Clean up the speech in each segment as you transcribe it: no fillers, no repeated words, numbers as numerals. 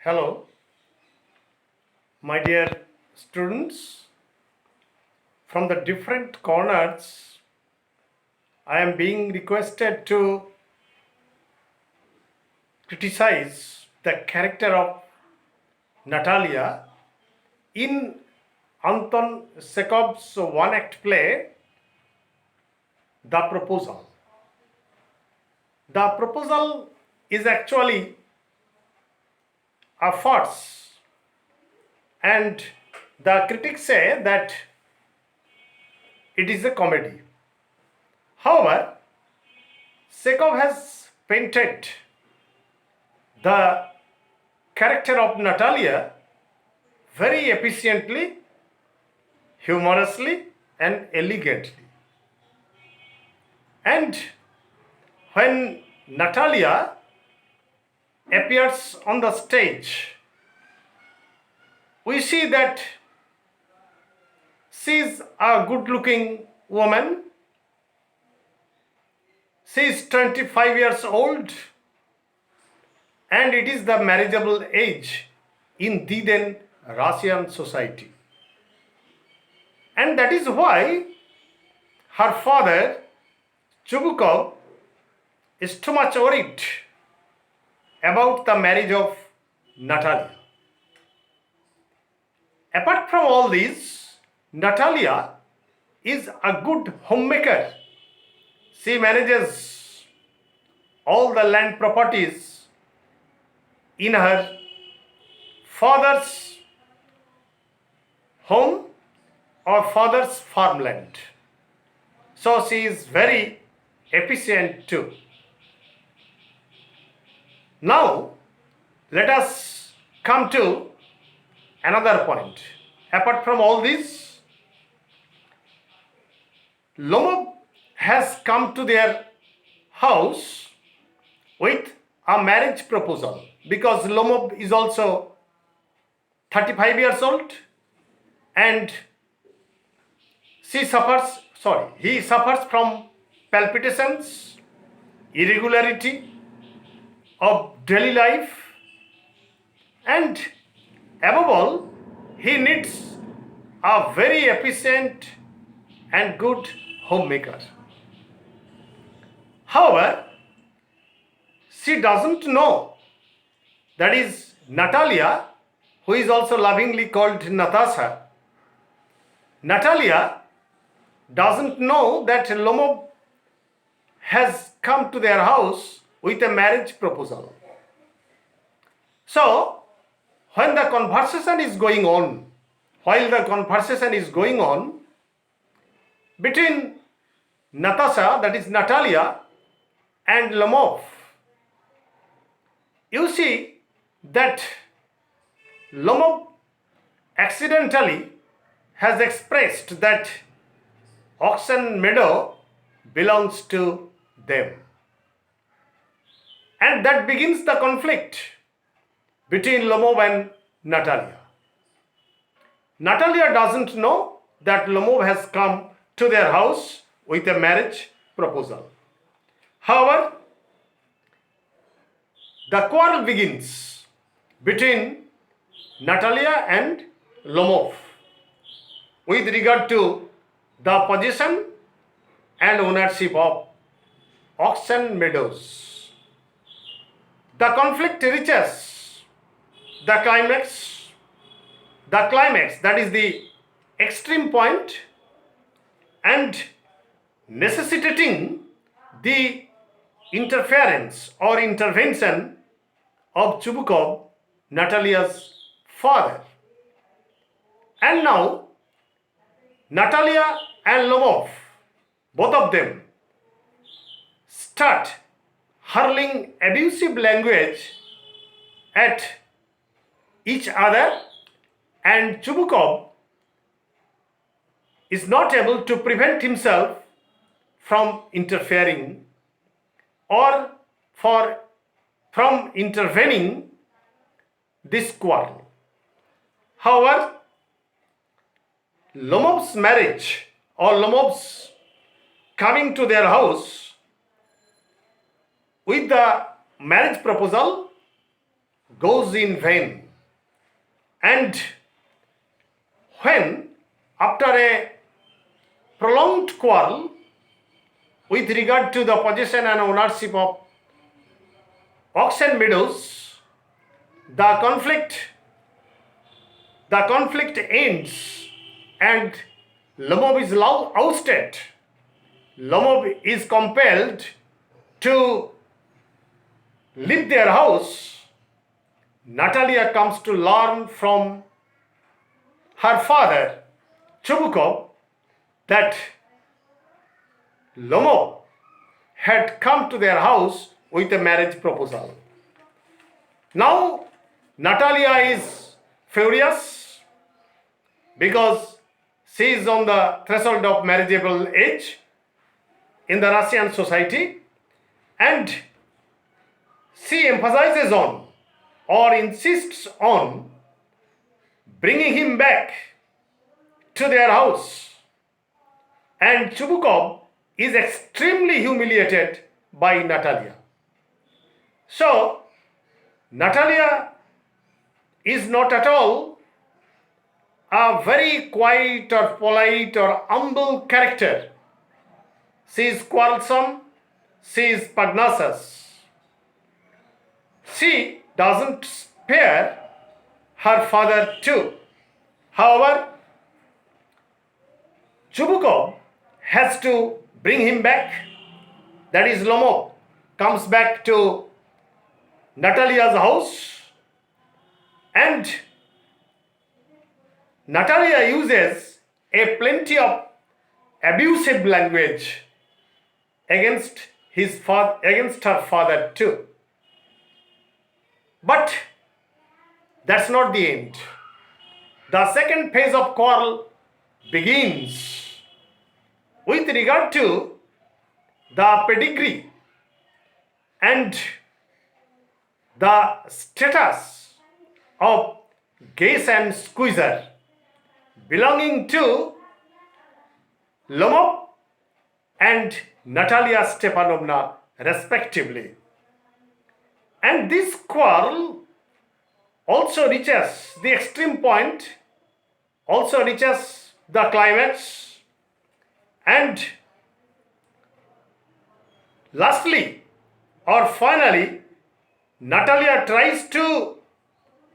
Hello, my dear students. From the different corners, I am being requested to criticize the character of Natalya in Anton Chekov's one-act play, The Proposal. The proposal is actually a farce, and the critics say that it is a comedy. However, Chekov has painted the character of Natalya very efficiently, humorously, and elegantly. And when Natalya appears on the stage, we see that she is a good looking woman. She is 25 years old, and it is the marriageable age in the then Russian society. And that is why her father, Chubukov, is too much worried about the marriage of Natalya. Apart from all this, Natalya is a good homemaker. She manages all the land properties in her father's home or father's farmland. So she is very efficient too. Now, let us come to another point. Apart from all this, Lomov has come to their house with a marriage proposal, because Lomov is also 35 years old and he suffers from palpitations, irregularity of daily life, and above all, he needs a very efficient and good homemaker. However, she doesn't know, that is Natalya, who is also lovingly called Natasha. Natalya doesn't know that Lomov has come to their house with a marriage proposal. So, while the conversation is going on between Natasha, that is Natalya, and Lomov, you see that Lomov accidentally has expressed that auction meadow belongs to them. And that begins the conflict between Lomov and Natalya. Natalya doesn't know that Lomov has come to their house with a marriage proposal. However, the quarrel begins between Natalya and Lomov with regard to the possession and ownership of auction meadows. The conflict reaches the climax, that is the extreme point, and necessitating the interference or intervention of Chubukov, Natalya's father. And now, Natalya and Lomov, both of them, start hurling abusive language at each other, and Chubukov is not able to prevent himself from interfering or from intervening this quarrel. However, Lomov's marriage or Lomov's coming to their house with the marriage proposal goes in vain. And when, after a prolonged quarrel with regard to the possession and ownership of auction meadows, the conflict ends and Lomov is ousted. Lomov is compelled to leave their house. Natalya comes to learn from her father, Chubukov, that Lomov had come to their house with a marriage proposal. Now Natalya is furious because she is on the threshold of marriageable age in the Russian society, and she emphasizes on or insists on bringing him back to their house. And Chubukov is extremely humiliated by Natalya. So, Natalya is not at all a very quiet or polite or humble character. She is quarrelsome, she is pugnacious. She doesn't spare her father too. However, Chubukov has to bring him back. That is, Lomov comes back to Natalya's house, and Natalya uses a plenty of abusive language against her father too. But that's not the end. The second phase of quarrel begins with regard to the pedigree and the status of Gase and Squeezer belonging to Lomov and Natalya Stepanovna respectively. And this quarrel also reaches the extreme point, also reaches the climax, and lastly or finally, Natalya tries to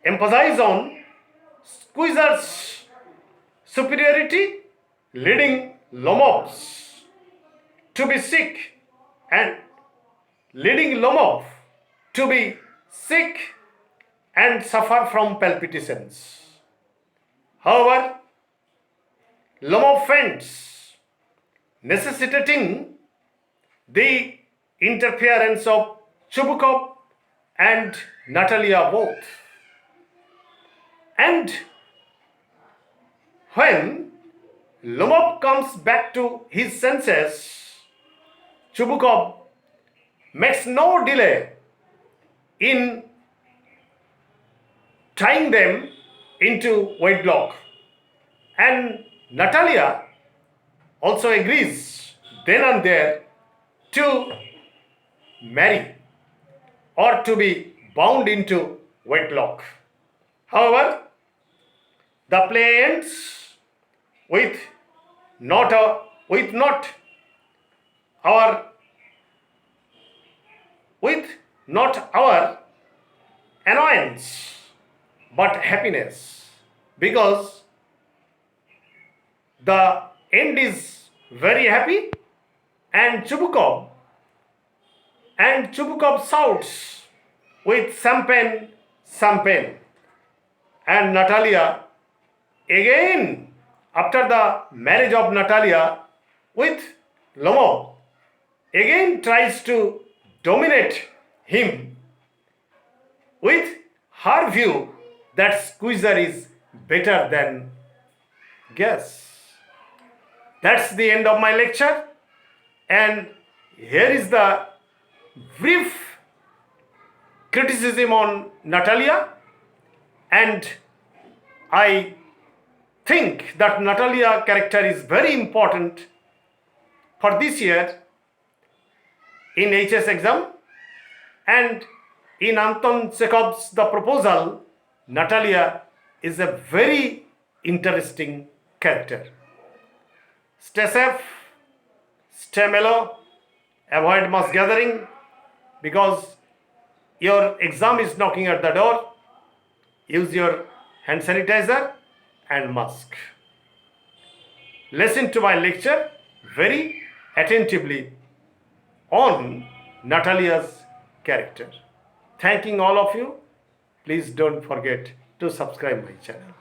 emphasize on Squeezer's superiority, leading Lomov to be sick and suffer from palpitations. However, Lomov faints, necessitating the interference of Chubukov and Natalya both. And when Lomov comes back to his senses, Chubukov makes no delay in tying them into wedlock, and Natalya also agrees then and there to marry or to be bound into wedlock. However, the play ends with not our annoyance but happiness, because the end is very happy, and Chubukov shouts with champagne, and Natalya again, after the marriage of Natalya with Lomov, again tries to dominate him with her view that Squeezer is better than Gase. That's the end of my lecture, and here is the brief criticism on Natalya. And I think that Natalya character is very important for this year in HS exam, and In Anton Chekov's The Proposal, Natalya is a very interesting character. Stay safe, stay mellow, avoid mass gathering because your exam is knocking at the door. Use your hand sanitizer and mask. Listen to my lecture very attentively on Natalya's character. Thanking all of you. Please don't forget to subscribe my channel.